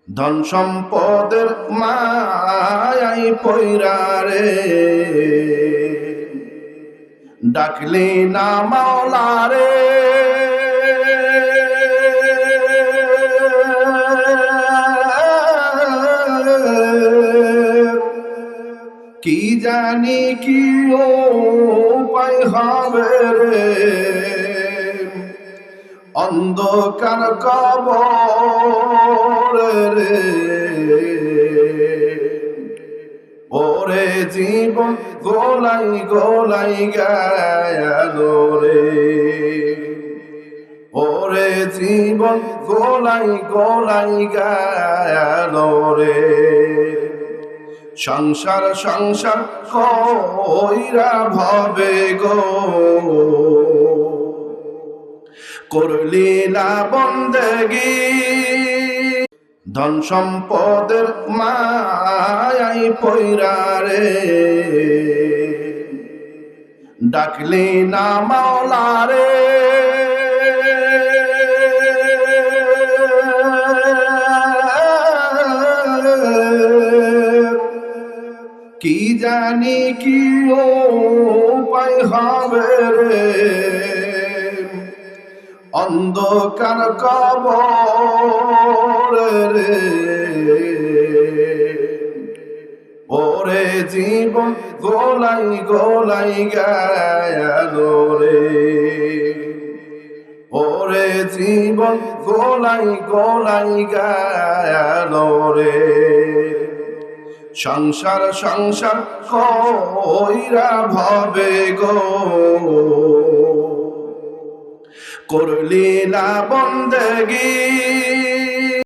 ধন সম্পদের মায়াই পয়রা রে ডাকলি না মাওলা রে কি জানি কি উপায় হবে রে অন্ধকার কবর রে ওরে জীবন গোলাই গোলাই গেল রে ওরে জীবন গোলাই গোলাই গেল রে সংসার সংসার কইরা ভবে গো করলি না বন্দেগি ধন সম্পদের মায়াই পয়রা রে ডাকলি না মাওলা রে কি জানি কি উপায় হবে রে অন্ধকার কবর রে ওরে জীবন গোলাই গোলাই গেল রে ওরে জীবন গোলাই গোলাই গেল রে সংসার সংসার কইরা ভবে গো করলি না বন্দেগি